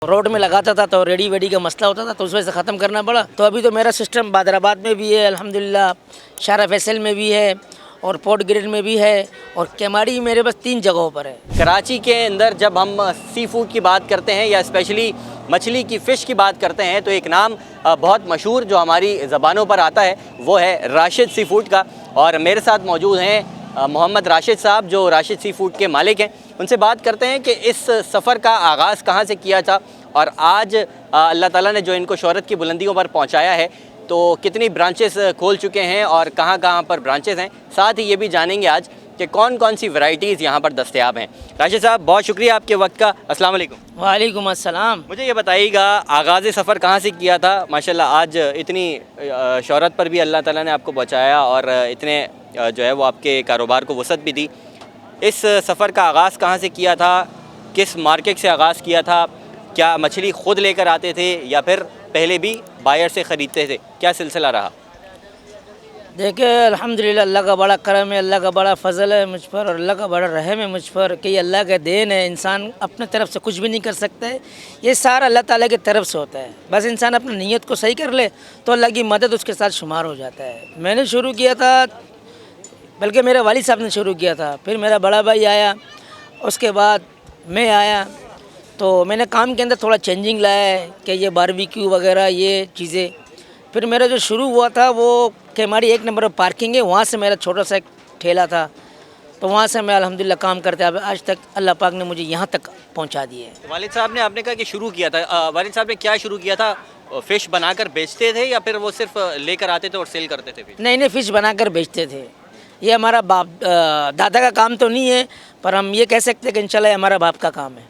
Road में लगाता था तो रेडी वेडी का मसला होता था, तो उस वजह से ख़त्म करना पड़ा। तो अभी तो मेरा सिस्टम बादराबाद में भी है अल्हम्दुलिल्लाह, शारा फैसल में भी है और पोर्ट ग्रेड में भी है और केमाड़ी मेरे बस 3 जगहों पर है। कराची के अंदर जब हम सी फूड की बात करते हैं या स्पेशली मछली की फ़िश की बात करते हैं तो एक नाम बहुत मशहूर जो हमारी ज़बानों पर आता है वो है राशिद सी फूड का। और मेरे साथ मौजूद हैं मोहम्मद राशिद साहब जो राशिद सी फूड के मालिक हैं। उनसे बात करते हैं कि इस सफ़र का आगाज़ कहाँ से किया था और आज अल्लाह ताला ने जो इनको शोहरत की बुलंदियों पर पहुँचाया है तो कितनी ब्रांचेस खोल चुके हैं और कहाँ कहाँ पर ब्रांचेस हैं। साथ ही ये भी जानेंगे आज कि कौन कौन सी वैरायटीज़ यहाँ पर दस्तयाब हैं। राशिद साहब बहुत शुक्रिया आपके वक्त का। अस्सलाम वालेकुम। वालेकुम अस्सलाम। मुझे ये बताइएगा आगाज़ सफ़र कहाँ से किया था। माशाल्लाह आज इतनी शोहरत पर भी अल्लाह ताला ने आपको बचाया और इतने जो है वो आपके कारोबार को वसअत भी दी। इस सफ़र का आगाज़ कहाँ से किया था, किस मार्केट से आगाज़ किया था, क्या मछली ख़ुद लेकर आते थे या फिर पहले भी बायर से ख़रीदते थे, क्या सिलसिला रहा? देखिए अल्हम्दुलिल्लाह अल्लाह का बड़ा करम है, अल्लाह का बड़ा फ़ज़ल है मुझ पर और अल्लाह का बड़ा रहम है मुझ पर कि अल्लाह का देन है। इंसान अपने तरफ से कुछ भी नहीं कर सकता है, ये सारा अल्लाह ताला की तरफ से होता है। बस इंसान अपनी नीयत को सही कर ले तो अल्लाह की मदद उसके साथ शुमार हो जाता है। मैंने शुरू किया था, बल्कि मेरे वालिद साहब ने शुरू किया था, फिर मेरा बड़ा भाई आया, उसके बाद मैं आया, तो मैंने काम के अंदर थोड़ा चेंजिंग लाया है कि ये बारबेक्यू वगैरह ये चीज़ें। फिर मेरा जो शुरू हुआ था वो केमाड़ी 1 नंबर पर पार्किंग है, वहाँ से मेरा छोटा सा एक ठेला था, तो वहाँ से मैं अल्हम्दुलिल्लाह काम करते अब आज तक अल्लाह पाक ने मुझे यहाँ तक पहुँचा दिए है। वालिद साहब ने आपने कहा कि शुरू किया था, वालिद साहब ने क्या शुरू किया था? फ़िश बनाकर बेचते थे या फिर वो सिर्फ लेकर आते थे और सेल करते थे? नए नए फ़िश बनाकर बेचते थे। ये हमारा बाप दादा का काम तो नहीं है, पर हम ये कह सकते हैं कि इंशाल्लाह हमारा बाप का काम है।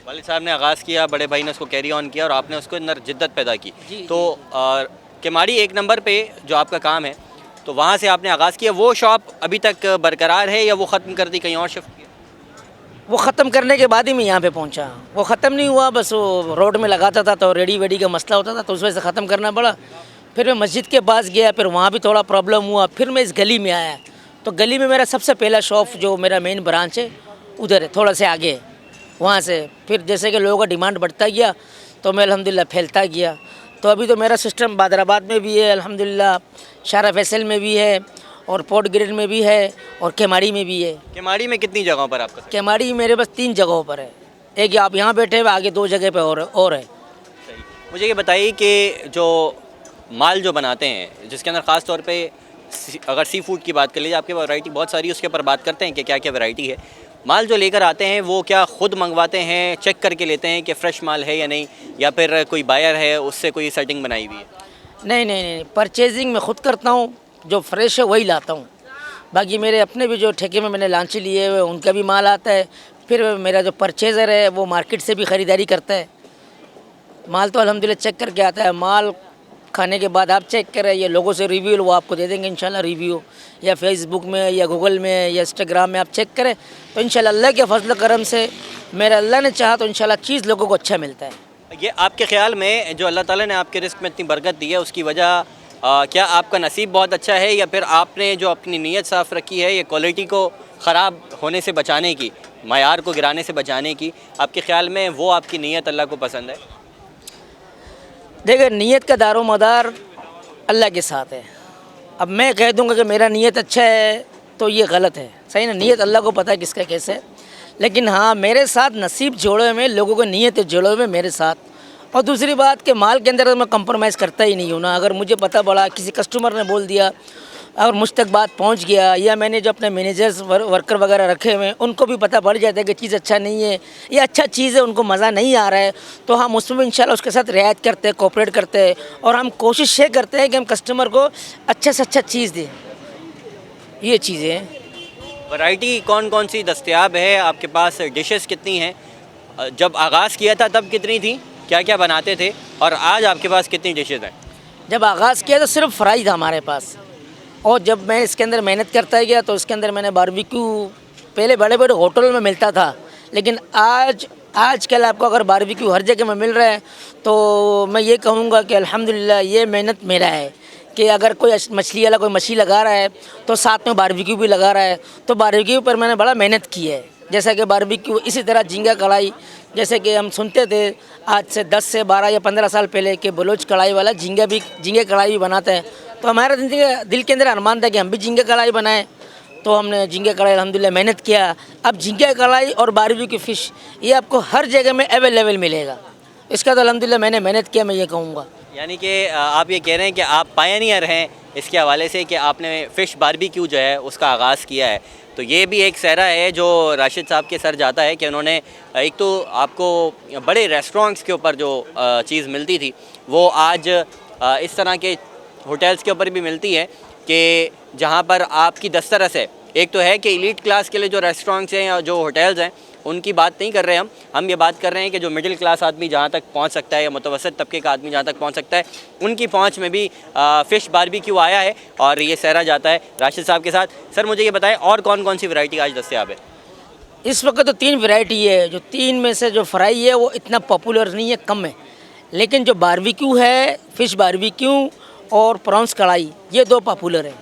वालिद साहब ने आगाज़ किया, बड़े भाई ने उसको कैरी ऑन किया और आपने उसको अंदर जिद्दत पैदा की। तो केमाड़ी 1 नंबर पे जो आपका काम है तो वहाँ से आपने आगाज़ किया, वो शॉप अभी तक बरकरार है या वो ख़त्म कर दी, कहीं और शिफ्ट किया? वो ख़त्म करने के बाद ही मैं यहाँ पे पहुँचा। वो ख़त्म नहीं हुआ, बस वो रोड में लगाता था तो रेडी वेडी का मसला होता था, तो उस वजह से ख़त्म करना पड़ा। फिर मैं मस्जिद के पास गया, फिर वहाँ भी थोड़ा प्रॉब्लम हुआ, फिर मैं इस गली में आया, तो गली में मेरा सबसे पहला शॉप जो मेरा मेन ब्रांच है उधर है, थोड़ा से आगे है। वहाँ से फिर जैसे कि लोगों का डिमांड बढ़ता गया तो मैं अल्हम्दुलिल्लाह फैलता गया। तो अभी तो मेरा सिस्टम बादराबाद में भी है अल्हम्दुलिल्लाह, शारा फैसल में भी है और पोर्ट ग्रेड में भी है और केमाड़ी में भी है। केमाड़ी में कितनी जगहों पर आपका? केमाड़ी मेरे बस 3 जगहों पर है, एक आप यहाँ बैठे हुए, आगे 2 जगह पे और है। सही। मुझे ये बताइए कि जो माल जो बनाते हैं जिसके अंदर ख़ास तौर पे अगर सी फूड की बात कर लीजिए, आपके वैरायटी बहुत सारी है, उसके ऊपर बात करते हैं कि क्या क्या वैरायटी है। माल जो लेकर आते हैं वो क्या ख़ुद मंगवाते हैं, चेक करके लेते हैं कि फ़्रेश माल है या नहीं, या फिर कोई बायर है उससे कोई सेटिंग बनाई हुई है? नहीं, परचेजिंग मैं ख़ुद करता हूँ, जो फ्रेश है वही लाता हूँ। बाकी मेरे अपने भी जो ठेके में मैंने लांचे लिए हुए उनका भी माल आता है। फिर मेरा जो परचेज़र है वो मार्केट से भी ख़रीदारी करता है। माल तो अल्हम्दुलिल्लाह चेक करके आता है। माल खाने के बाद आप चेक करें, ये लोगों से रिव्यू वो आपको दे देंगे इंशाल्लाह रिव्यू, या फेसबुक में या गूगल में या इंस्टाग्राम में आप चेक करें तो इंशाल्लाह अल्लाह के फजल करम से मेरा अल्लाह ने चाहा तो इंशाल्लाह चीज़ लोगों को अच्छा मिलता है। ये आपके ख़्याल में जो अल्लाह ताला ने आपके रिस्क में इतनी बरकत दी है उसकी वजह क्या आपका नसीब बहुत अच्छा है या फिर आपने जो अपनी नीयत साफ़ रखी है ये क्वालिटी को ख़राब होने से बचाने की, मयार को गिराने से बचाने की, आपके ख़्याल में वो आपकी नीयत अल्लाह को पसंद है? देखिए नीयत का दारो मदार अल्लाह के साथ है। अब मैं कह दूंगा कि मेरा नीयत अच्छा है तो ये गलत है, सही ना? नीयत अल्लाह को पता है किसका कैसे है। लेकिन हाँ, मेरे साथ नसीब जोड़े में, लोगों को नीयत जोड़े में मेरे साथ। और दूसरी बात कि माल के अंदर मैं कंप्रोमाइज़ करता ही नहीं हूँ ना। अगर मुझे पता पड़ा, किसी कस्टमर ने बोल दिया, अगर मुझ तक बात पहुंच गया, या मैंने जो अपने मैनेजर्स वर्कर वगैरह रखे हुए हैं उनको भी पता पड़ जाता है कि चीज़ अच्छा नहीं है या अच्छा चीज़ है, उनको मज़ा नहीं आ रहा है, तो हम उसमें इंशाल्लाह उसके साथ रियायत करते हैं, कोऑपरेट करते हैं और हम कोशिश ये करते हैं कि हम कस्टमर को अच्छा से अच्छा चीज़ दें। ये चीज़ें हैं। वैरायटी कौन कौन सी दस्तयाब है आपके पास, डिशेस कितनी हैं, जब आगाज़ किया था तब कितनी थी, क्या क्या बनाते थे और आज आपके पास कितनी डिशेज़ हैं? जब आगाज़ किया तो सिर्फ फ्राई था हमारे पास, और जब मैं इसके अंदर मेहनत करता गया तो इसके अंदर मैंने बारबेक्यू, पहले बड़े बड़े होटल में मिलता था, लेकिन आजकल आपको अगर बारबेक्यू हर जगह में मिल रहा है तो मैं ये कहूँगा कि अल्हम्दुलिल्लाह ये मेहनत मेरा है कि अगर कोई मछली वाला कोई मछली लगा रहा है तो साथ में बारबेक्यू भी लगा रहा है, तो बारबेक्यू पर मैंने बड़ा मेहनत की है। जैसा कि बारबेक्यू, इसी तरह झींगा कढ़ाई, जैसे कि हम सुनते थे आज से 10 से 12 या 15 साल पहले कि बलोच कढ़ाई वाला झींगे कढ़ाई भी बनाते हैं। तो हमारा दिल के अंदर अरमान था कि हम भी झींगे कढ़ाई बनाएं। तो हमने झींगे कढ़ाई अल्हम्दुलिल्लाह मेहनत किया। अब झींगे कढ़ाई और बारबेक्यू फ़िश ये आपको हर जगह में अवेलेबल मिलेगा। इसका तो अल्हम्दुलिल्लाह मैंने मेहनत किया, मैं ये कहूँगा। यानी कि आप ये कह रहे हैं कि आप पायनियर हैं इसके हवाले से कि आपने फ़िश बारबेक्यू जो है उसका आगाज़ किया है। तो ये भी एक सहरा है जो राशिद साहब के सर जाता है कि उन्होंने एक तो आपको बड़े रेस्टोरेंट्स के ऊपर जो चीज़ मिलती थी वो आज इस तरह के होटल्स के ऊपर भी मिलती है कि जहाँ पर आपकी दस्तरस है। एक तो है कि एलीट क्लास के लिए जो रेस्टोरेंट्स हैं या जो होटल्स हैं उनकी बात नहीं कर रहे हम ये बात कर रहे हैं कि जो मिडिल क्लास आदमी जहाँ तक पहुँच सकता है या मुतवसत तबके का आदमी जहाँ तक पहुँच सकता है उनकी पहुँच में भी फ़िश बारबेक्यू आया है और ये सहरा जाता है राशिद साहब के साथ। सर मुझे ये बताएं और कौन कौन सी वैरायटी आज दस्तयाब है? इस वक्त तो 3 वैरायटी है, जो 3 में से जो फ्राई है वो इतना पॉपुलर नहीं है, कम है। लेकिन जो बारबेक्यू है, फ़िश बारबेक्यू और प्रॉन्स कढ़ाई, ये 2 पॉपुलर है।